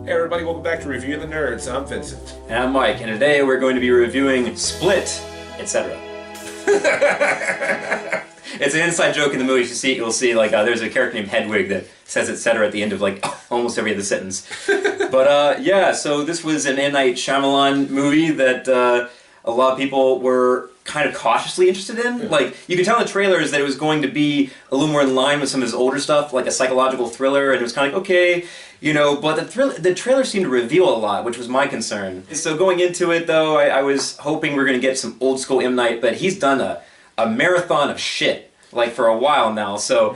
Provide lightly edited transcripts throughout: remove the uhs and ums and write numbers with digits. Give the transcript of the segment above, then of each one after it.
Hey everybody, welcome back to Reviewing the Nerds. I'm Vincent. And I'm Mike, and today we're going to be reviewing Split, etc. It's an inside joke in the movie. You'll see like there's a character named Hedwig that says etc. at the end of like almost every other sentence. But yeah, so this was an M. Night Shyamalan movie that a lot of people were kind of cautiously interested in. Yeah. Like, you could tell in the trailers that it was going to be a little more in line with some of his older stuff, like a psychological thriller, and it was kind of like, okay, you know, but the trailer seemed to reveal a lot, which was my concern. So going into it, though, I was hoping we were going to get some old school M. Night, but he's done a marathon of shit, like, for a while now, so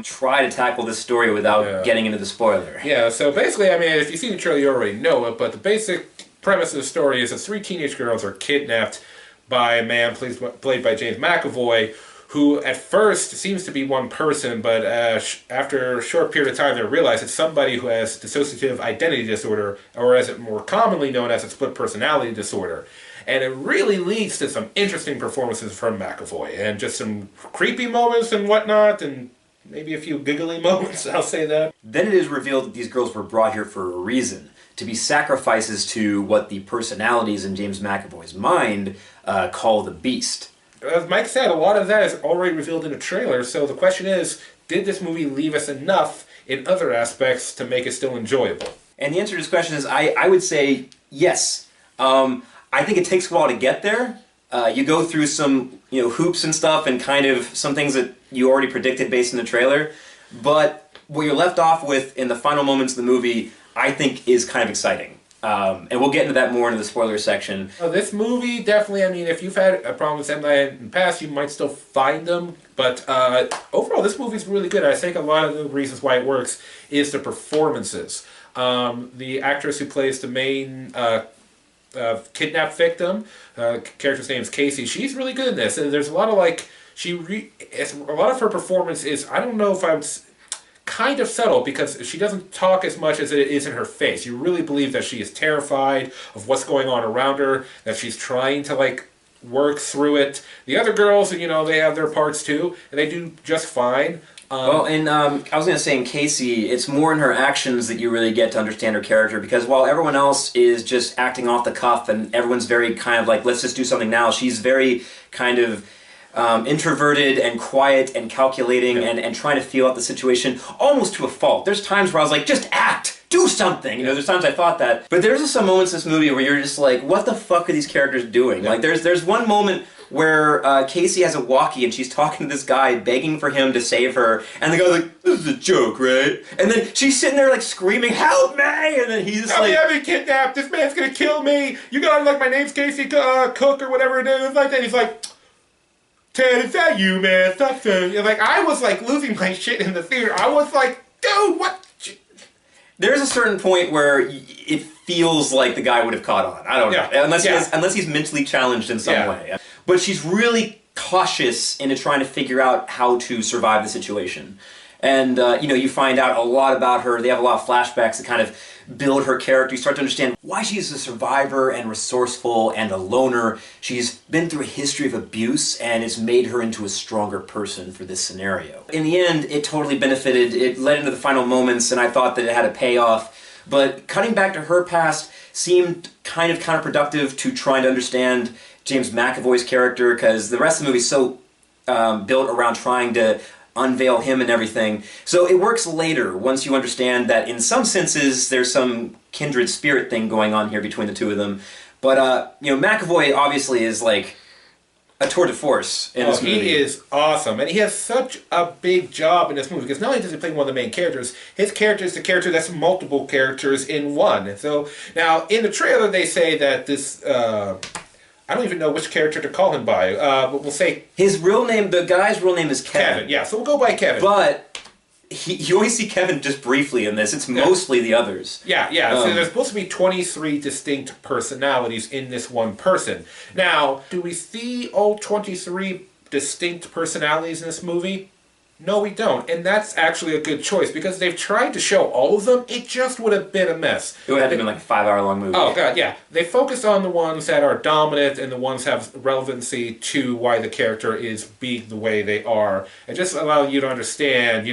try to tackle this story without getting into the spoiler. Yeah, so basically, I mean, if you've seen the trailer, you already know it, but the basic premise of the story is that 3 teenage girls are kidnapped by a man played by James McAvoy, who at first seems to be one person, but after a short period of time they realize it's somebody who has dissociative identity disorder, or as it more commonly known as a split personality disorder. And it really leads to some interesting performances from McAvoy, and just some creepy moments and whatnot, and maybe a few giggly moments, I'll say that. Then it is revealed that these girls were brought here for a reason, to be sacrifices to what the personalities in James McAvoy's mind call the Beast. As Mike said, a lot of that is already revealed in the trailer, so the question is, did this movie leave us enough in other aspects to make it still enjoyable? And the answer to this question is, I would say yes. I think it takes a while to get there. You go through some hoops and stuff, and kind of some things that you already predicted based on the trailer, but what you're left off with in the final moments of the movie, I think, is kind of exciting. And we'll get into that more in the spoiler section. This movie, definitely, I mean, if you've had a problem with M. Night in the past, you might still find them. But overall, this movie's really good. I think a lot of the reasons why it works is the performances. The actress who plays the main kidnapped victim, character's name is Casey, she's really good in this. And there's a lot of, like, a lot of her performance is, I don't know if I would... kind of subtle, because she doesn't talk as much as it is in her face. You really believe that she is terrified of what's going on around her, that she's trying to, like, work through it. The other girls, they have their parts too, and they do just fine. Well, and I was going to say in Casey, it's more in her actions that you really get to understand her character, because while everyone else is just acting off the cuff and everyone's very kind of like, let's just do something now, she's very kind of introverted and quiet and calculating and trying to feel out the situation almost to a fault. There's times where I was like, just act! Do something! There's times I thought that. But there's just some moments in this movie where you're just like, what the fuck are these characters doing? Like, there's one moment where Casey has a walkie and she's talking to this guy, begging for him to save her, and the guy's like, this is a joke, right? And then she's sitting there like screaming, help me! And then he's just like, I've been kidnapped! This man's gonna kill me! You got, like, my name's Casey Cook or whatever it is, like that. He's like, Ted, is that you, man? Stop saying. Like, I was like losing my shit in the theater. I was like, dude, what? There's a certain point where it feels like the guy would have caught on. I don't know, unless he's mentally challenged in some way. But she's really cautious into trying to figure out how to survive the situation. And you find out a lot about her. They have a lot of flashbacks that kind of build her character. You start to understand why she's a survivor and resourceful and a loner. She's been through a history of abuse, and it's made her into a stronger person for this scenario. In the end, it totally benefited. It led into the final moments, and I thought that it had a payoff. But cutting back to her past seemed kind of counterproductive to trying to understand James McAvoy's character, because the rest of the movie is so built around trying to unveil him and everything. So it works later, once you understand that in some senses there's some kindred spirit thing going on here between the two of them. But, McAvoy obviously is like a tour de force in this movie. He is awesome, and he has such a big job in this movie, because not only does he play one of the main characters, his character is the character that's multiple characters in one. And so, now, in the trailer they say that this... I don't even know which character to call him by, but we'll say... His real name, the guy's real name is Kevin. Yeah, so we'll go by Kevin. But you only see Kevin just briefly in this. It's mostly the others. Yeah. So there's supposed to be 23 distinct personalities in this one person. Now, do we see all 23 distinct personalities in this movie? No, we don't. And that's actually a good choice, because they've tried to show all of them. It just would have been a mess. It would have been like a 5-hour-long movie. Oh, God, yeah. They focus on the ones that are dominant and the ones that have relevancy to why the character is being the way they are. And just allow you to understand,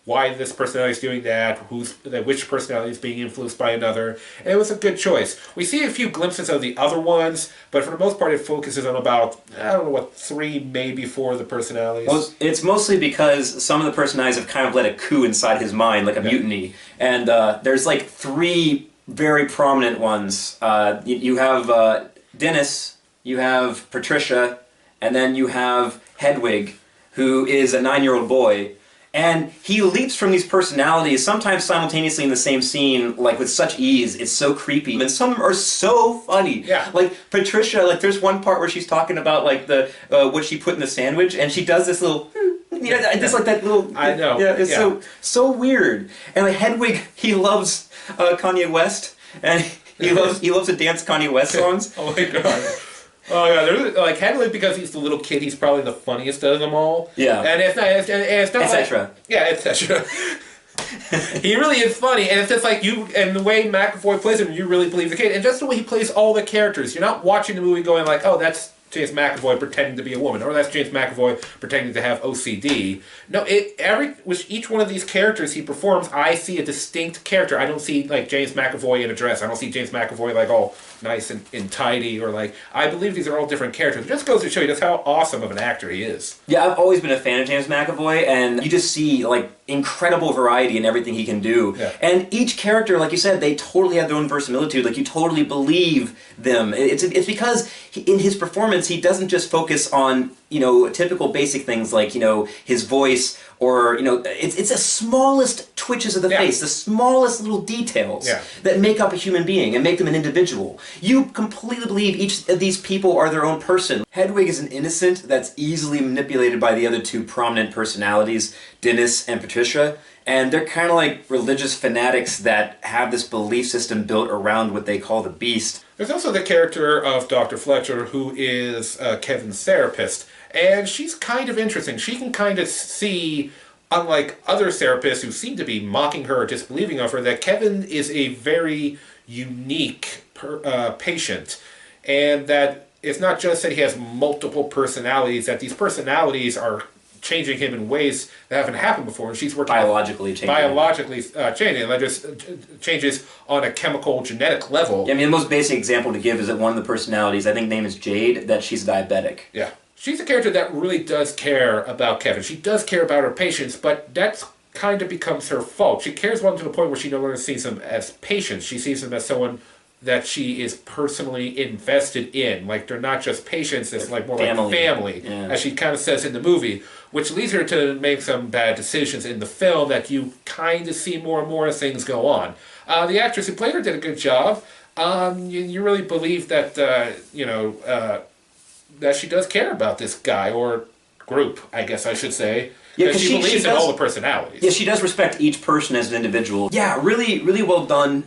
why this personality is doing that, which personality is being influenced by another. And it was a good choice. We see a few glimpses of the other ones, but for the most part it focuses on about, I don't know what, 3, maybe 4 of the personalities. Well, it's mostly because some of the personalities have kind of led a coup inside his mind, like a mutiny. And there's like 3 very prominent ones. You have Dennis, you have Patricia, and then you have Hedwig, who is a 9-year-old boy. And he leaps from these personalities, sometimes simultaneously in the same scene, like with such ease. It's so creepy. And some are so funny. Yeah. Like Patricia, like there's one part where she's talking about like the what she put in the sandwich, and she does this little, just like that little. I know. Yeah, it's so weird. And like Hedwig, he loves Kanye West, and he loves to dance Kanye West songs. Oh my god. Oh yeah, there's like Hedwig, because he's the little kid. He's probably the funniest of them all. Yeah, and it's not etc. Like, yeah, etc. He really is funny, and it's just like and the way McAvoy plays him, you really believe the kid, and just the way he plays all the characters. You're not watching the movie going like, oh, that's James McAvoy pretending to be a woman, or that's James McAvoy pretending to have OCD. No, with each one of these characters he performs, I see a distinct character. I don't see like James McAvoy in a dress. I don't see James McAvoy like all nice and tidy, or like, I believe these are all different characters. It just goes to show you just how awesome of an actor he is. Yeah, I've always been a fan of James McAvoy, and you just see like incredible variety in everything he can do. Yeah. And each character, like you said, they totally have their own verisimilitude. Like you totally believe them. It's because in his performance, he doesn't just focus on typical basic things like his voice, or it's the smallest twitches of the face, the smallest little details that make up a human being and make them an individual. You completely believe each of these people are their own person. Hedwig is an innocent that's easily manipulated by the other 2 prominent personalities, Dennis and Patricia, and they're kind of like religious fanatics that have this belief system built around what they call the beast. There's also the character of Dr. Fletcher, who is Kevin's therapist, and she's kind of interesting. She can kind of see, unlike other therapists who seem to be mocking her or disbelieving of her, that Kevin is a very unique patient, and that it's not just that he has multiple personalities, that these personalities are changing him in ways that haven't happened before, and she's working biologically changing, and that just changes on a chemical genetic level. Yeah, I mean, the most basic example to give is that one of the personalities, I think name is Jade, that she's diabetic. Yeah, she's a character that really does care about Kevin. She does care about her patients, but that's kind of becomes her fault. She cares about them to the point where she no longer sees them as patients. She sees them as someone that she is personally invested in. Like, they're not just patients, it's like more like family, as she kind of says in the movie, which leads her to make some bad decisions in the film that you kind of see more and more as things go on. The actress who played her did a good job. You really believe that, that she does care about this guy, or group, I guess I should say. Yeah, because she believes in all the personalities. Yeah, she does respect each person as an individual. Yeah, really, really well done.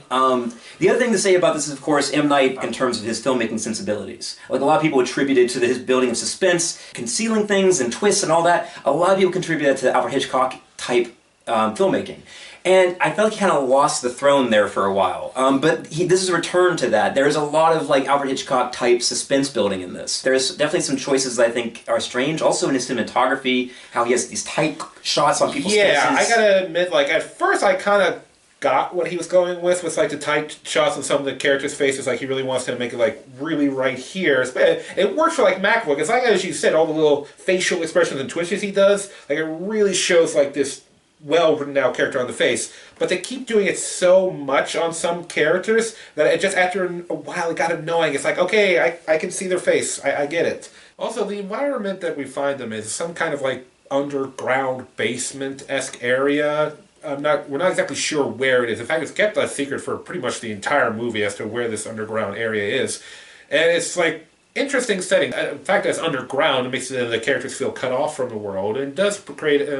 The other thing to say about this is, of course, M. Night in terms of his filmmaking sensibilities. Like, a lot of people attribute it to his building of suspense, concealing things and twists and all that. A lot of people contribute that to Alfred Hitchcock type filmmaking. And I felt like he kind of lost the throne there for a while. But this is a return to that. There is a lot of like Alfred Hitchcock type suspense building in this. There's definitely some choices that I think are strange. Also in his cinematography, how he has these tight shots on people's faces. Yeah, I gotta admit, like, at first I kind of got what he was going with like the tight shots on some of the characters' faces. Like, he really wants to make it like really right here. It works for like McAvoy, because like as you said, all the little facial expressions and twitches he does, like, it really shows like this well-written out character on the face, but they keep doing it so much on some characters that it just, after a while, it got annoying. It's like, okay, I can see their face, I get it. Also, the environment that we find them is some kind of like underground basement-esque area. We're not exactly sure where it is. In fact, it's kept a secret for pretty much the entire movie as to where this underground area is, and it's like interesting setting. In fact, it's underground. It makes the characters feel cut off from the world, and does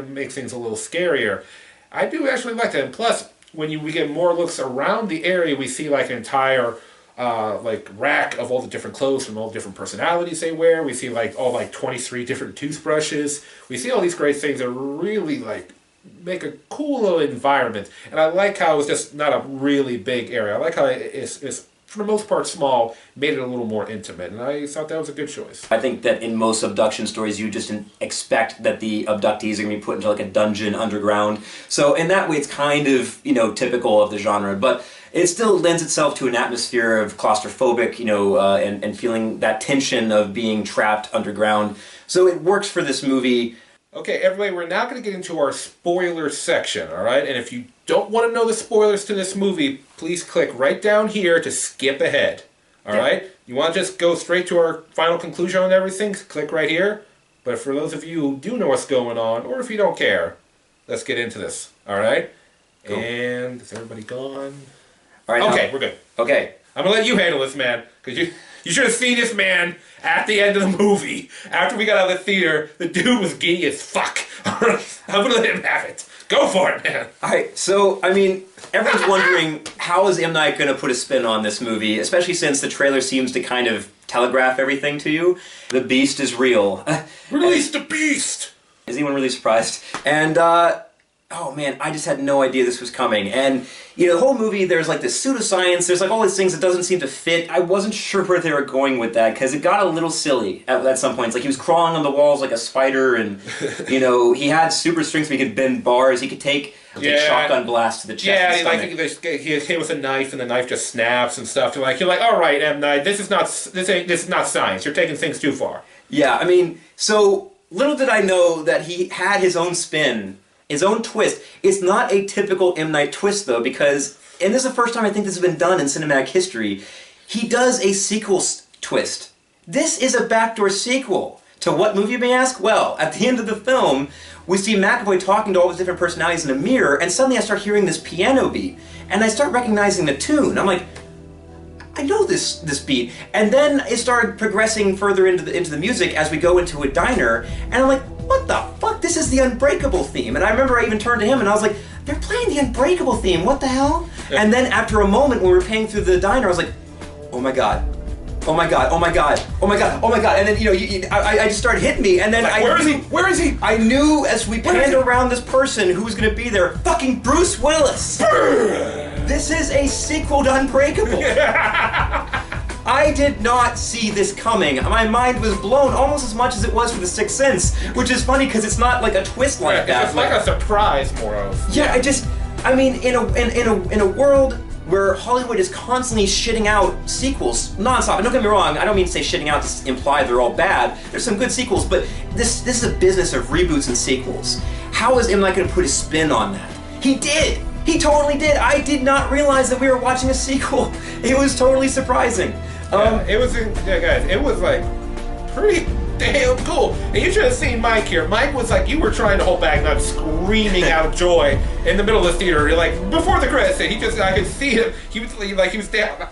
make things a little scarier. I do actually like that. And plus, when we get more looks around the area, we see like an entire like rack of all the different clothes from all the different personalities they wear. We see like all like 23 different toothbrushes. We see all these great things that really like make a cool little environment. And I like how it's just not a really big area. I like how it's for the most part small, made it a little more intimate, and I thought that was a good choice. I think that in most abduction stories, you just expect that the abductees are going to be put into like a dungeon underground. So in that way, it's kind of, you know, typical of the genre, but it still lends itself to an atmosphere of claustrophobic, you know, and feeling that tension of being trapped underground. So it works for this movie. Okay, everybody, we're now going to get into our spoiler section, all right? And if you don't want to know the spoilers to this movie, please click right down here to skip ahead, all right? You want to just go straight to our final conclusion on everything? Click right here. But for those of you who do know what's going on, or if you don't care, let's get into this, all right? Cool. And is everybody gone? All right. Okay, we're good. Okay. I'm going to let you handle this, man, because you should have seen this man at the end of the movie. After we got out of the theater, the dude was giddy as fuck. I'm going to let him have it. Go for it, man. Alright, so, I mean, everyone's wondering how is M. Night going to put a spin on this movie, especially since the trailer seems to kind of telegraph everything to you. The beast is real. Release the beast! Is anyone really surprised? And, oh man, I just had no idea this was coming. And, you know, the whole movie, there's like this pseudoscience, there's like all these things that doesn't seem to fit. I wasn't sure where they were going with that, because it got a little silly at some points. Like, he was crawling on the walls like a spider, and, you know, he had super strength so he could bend bars, he could take shotgun blast to the chest and like he hit with a knife, and the knife just snaps and stuff. You're like, all right, M. Night, this is not science. You're taking things too far. Yeah, I mean, so little did I know that he had his own spin, his own twist. It's not a typical M. Night twist, though, because, and this is the first time I think this has been done in cinematic history, he does a sequel twist. This is a backdoor sequel. To what movie, you may ask? Well, at the end of the film, we see McAvoy talking to all these different personalities in a mirror, and suddenly I start hearing this piano beat, and I start recognizing the tune. I'm like, I know this beat. And then it started progressing further into the music as we go into a diner, and I'm like, what the fuck? This is the Unbreakable theme. And I remember I even turned to him and I was like, they're playing the Unbreakable theme, what the hell? And then after a moment when we were paying through the diner, I was like, oh my god. Oh my god, oh my god, oh my god, oh my god. And then, you know, I just started hitting me, and then like, where is he? Where is he? I knew as we panned around this person who was going to be there, fucking Bruce Willis. This is a sequel to Unbreakable. I did not see this coming. My mind was blown almost as much as it was for The Sixth Sense, which is funny because it's not like a twist like that. It's like a surprise, more of. Yeah, I mean, in a world where Hollywood is constantly shitting out sequels non-stop. And don't get me wrong, I don't mean to say shitting out to imply they're all bad. There's some good sequels, but this is a business of reboots and sequels. How is M. Night going to put a spin on that? He did! He totally did! I did not realize that we were watching a sequel. It was totally surprising. It was like pretty damn cool. And you should have seen Mike here. Mike was like, you were trying to hold back, not screaming out of joy in the middle of the theater. You're like, before the credits hit, I could see him. He was down.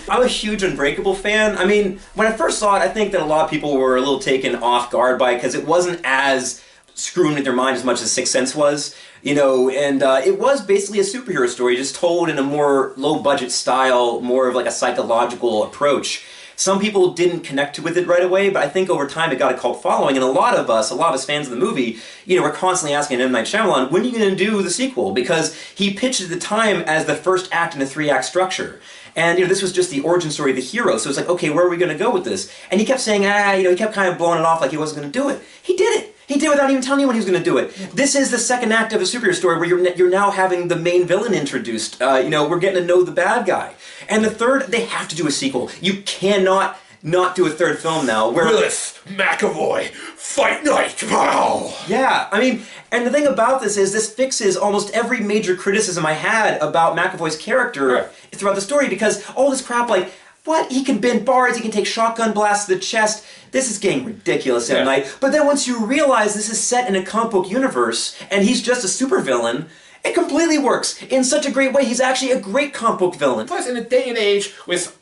I'm a huge Unbreakable fan. I mean, when I first saw it, I think that a lot of people were a little taken off guard by it because it wasn't as screwing with their mind as much as Sixth Sense was. You know, and it was basically a superhero story, just told in a more low-budget style, more of like a psychological approach. Some people didn't connect with it right away, but I think over time it got a cult following, and a lot of us fans of the movie, you know, were constantly asking M. Night Shyamalan, when are you going to do the sequel? Because he pitched at the time as the first act in a 3-act structure. And, you know, this was just the origin story of the hero, so it's like, okay, where are we going to go with this? And he kept saying, you know, he kept kind of blowing it off like he wasn't going to do it. He did it! He did without even telling you when he was going to do it. This is the second act of a superhero story where you're now having the main villain introduced. You know, we're getting to know the bad guy. And the third, they have to do a sequel. You cannot not do a third film now. Where Willis, McAvoy, Fight Night, wow! Yeah, I mean, and the thing about this is this fixes almost every major criticism I had about McAvoy's character throughout the story, because all this crap like, what? He can bend bars, he can take shotgun blasts to the chest. This is getting ridiculous at night. But then once you realize this is set in a comic book universe, and he's just a supervillain, it completely works in such a great way. He's actually a great comic book villain. Plus, in a day and age with,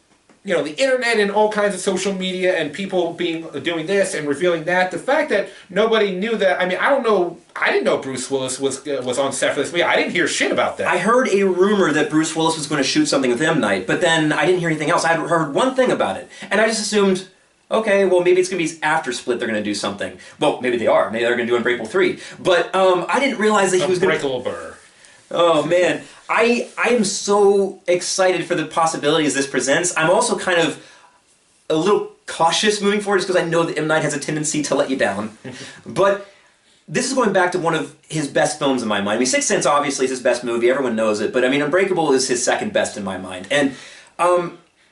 you know, the internet and all kinds of social media and people doing this and revealing that, the fact that nobody knew that, I mean, I didn't know Bruce Willis was on set for this movie. I didn't hear shit about that. I heard a rumor that Bruce Willis was going to shoot something with M. Night, but then I didn't hear anything else. I had heard one thing about it, and I just assumed, okay, well, maybe it's going to be after Split they're going to do something. Well, maybe they are. Maybe they're going to do Unbreakable 3. But I didn't realize that he was going to... Unbreakable Burr. Oh man, I am so excited for the possibilities this presents. I'm also kind of a little cautious moving forward, just because I know that M. Night has a tendency to let you down. But this is going back to one of his best films in my mind. I mean, Sixth Sense obviously is his best movie, everyone knows it, but I mean, Unbreakable is his second best in my mind. And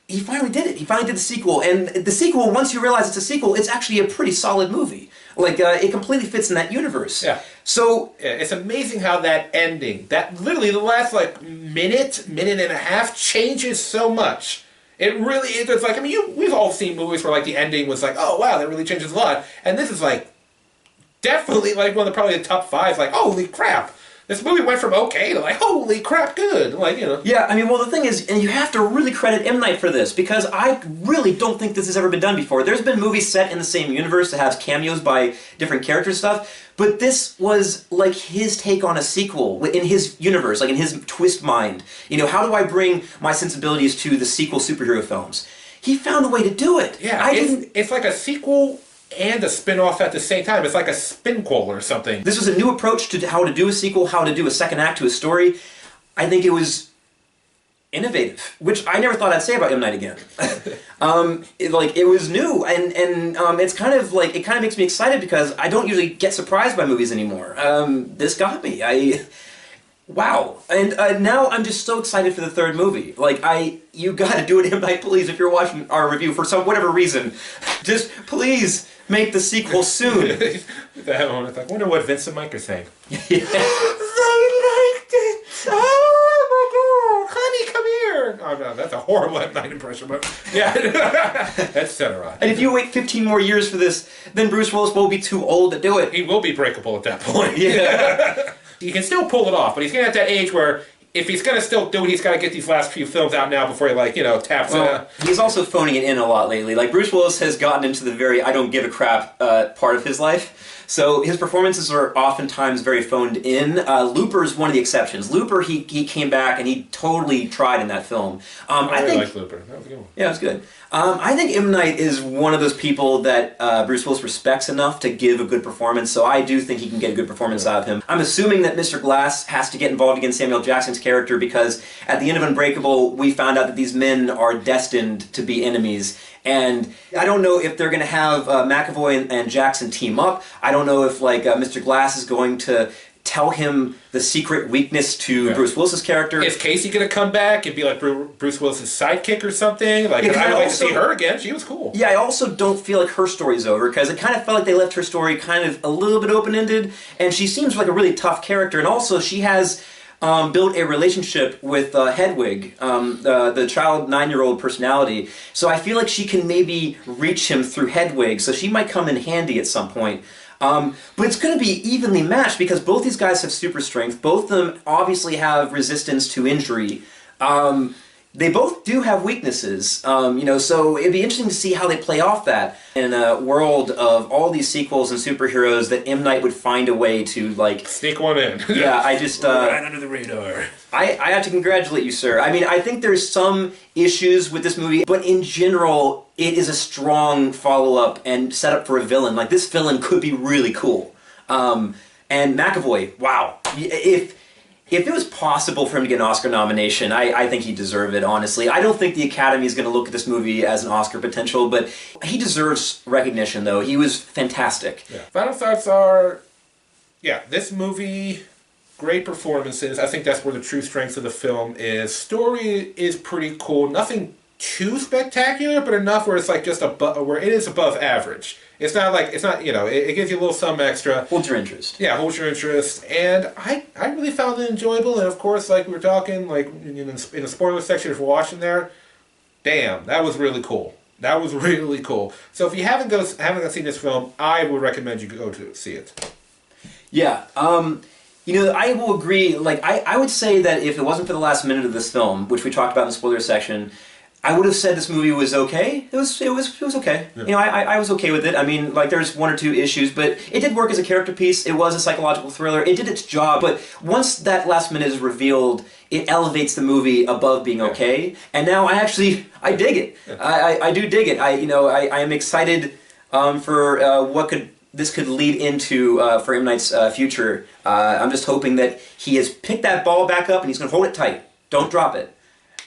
he finally did it. He finally did the sequel. And the sequel, once you realize it's a sequel, it's actually a pretty solid movie. Like, it completely fits in that universe. Yeah. So... Yeah, it's amazing how that ending, that literally the last, like, minute and a half changes so much. It really is. It's like, I mean, we've all seen movies where, like, the ending was like, oh, wow, that really changes a lot. And this is, like, definitely, like, one of probably the top five. Like, holy crap. This movie went from okay to, like, holy crap, good. Like, you know. Yeah, I mean, well, the thing is, and you have to really credit M. Night for this, because I really don't think this has ever been done before. There's been movies set in the same universe that has cameos by different characters and stuff, but this was, like, his take on a sequel in his universe, like, in his twist mind. You know, how do I bring my sensibilities to the sequel superhero films? He found a way to do it. Yeah, it's like a sequel and a spin-off at the same time. It's like a spin-quel or something. This was a new approach to how to do a sequel, how to do a second act to a story. I think it was innovative, which I never thought I'd say about M. Night again. It was new, and it's kind of like, it kind of makes me excited because I don't usually get surprised by movies anymore. This got me. Wow. And now I'm just so excited for the third movie. Like, you gotta do it, M. Night, please, if you're watching our review for whatever reason. Just, please, make the sequel soon. That moment, I wonder what Vince and Mike are saying. Yeah. They liked it! Oh my god! Honey, come here! Oh no, that's a horrible M. Night impression, but yeah. That's Cetera. And if you wait 15 more years for this, then Bruce Willis will be too old to do it. He will be breakable at that point. Yeah. He can still pull it off, but he's getting at that age where if he's going to still do it, he's got to get these last few films out now before he, like, you know, taps it. He's also phoning it in a lot lately. Like, Bruce Willis has gotten into the very I don't give a crap part of his life. So his performances are oftentimes very phoned in. Looper's one of the exceptions. Looper, he came back and he totally tried in that film. I really like Looper. That was a good one. Yeah, it was good. I think M. Night is one of those people that Bruce Willis respects enough to give a good performance, so I do think he can get a good performance out of him. I'm assuming that Mr. Glass has to get involved against Samuel Jackson's character because at the end of Unbreakable, we found out that these men are destined to be enemies. And I don't know if they're going to have McAvoy and Jackson team up. I don't know if, like, Mr. Glass is going to tell him the secret weakness to Bruce Willis's character. Is Casey going to come back and be like Bruce Willis's sidekick or something? Like, I would like to see her again. She was cool. Yeah, I also don't feel like her story's over, because it kind of felt like they left her story kind of a little bit open-ended, and she seems like a really tough character, and also she has built a relationship with Hedwig, the child 9-year-old personality, so I feel like she can maybe reach him through Hedwig, so she might come in handy at some point. But it's going to be evenly matched because both these guys have super strength. Both of them obviously have resistance to injury. They both do have weaknesses, you know, so it'd be interesting to see how they play off that in a world of all these sequels and superheroes that M. Night would find a way to, like... Sneak one in. Yeah, I just... right under the radar. I have to congratulate you, sir. I mean, I think there's some issues with this movie, but in general, it is a strong follow-up and setup for a villain. Like, this villain could be really cool. And McAvoy, wow. If it was possible for him to get an Oscar nomination, I think he'd deserve it, honestly. I don't think the Academy is going to look at this movie as an Oscar potential, but he deserves recognition, though. He was fantastic. Yeah. Final thoughts are, yeah, this movie, great performances. I think that's where the true strength of the film is. Story is pretty cool. Nothing too spectacular, but enough where it's like just where it is above average. It's not like, it's not, you know, it gives you a little something extra. Holds your interest. Yeah, holds your interest. And I really found it enjoyable. And of course, like we were talking, like in the spoiler section, if you're watching there, damn, that was really cool. That was really cool. So if you haven't seen this film, I would recommend you go to see it. Yeah, you know, I will agree. Like, I would say that if it wasn't for the last minute of this film, which we talked about in the spoiler section, I would have said this movie was okay. It was okay. Yeah. You know, I was okay with it. I mean, like, there's one or two issues, but it did work as a character piece. It was a psychological thriller. It did its job, but once that last minute is revealed, it elevates the movie above being okay. And now I dig it. Yeah. I do dig it. I am excited for what could this could lead into for M. Night's future. I'm just hoping that he has picked that ball back up and he's going to hold it tight. Don't drop it.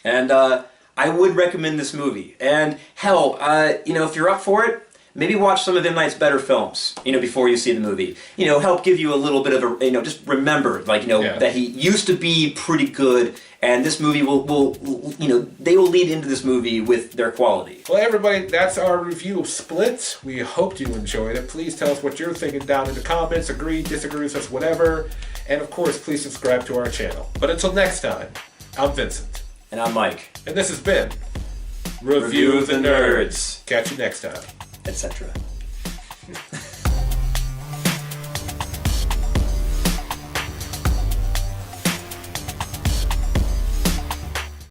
And I would recommend this movie. And hell, if you're up for it, maybe watch some of M. Night's better films, before you see the movie. Help give you a little bit of a, just remember, that he used to be pretty good, and this movie will they will lead into this movie with their quality. Well, everybody, that's our review of Split. We hope you enjoyed it. Please tell us what you're thinking down in the comments. Agree, disagree with us, whatever. And of course, please subscribe to our channel. But until next time, I'm Vincent. And I'm Mike. And this has been Review the Nerds. Catch you next time. Etc.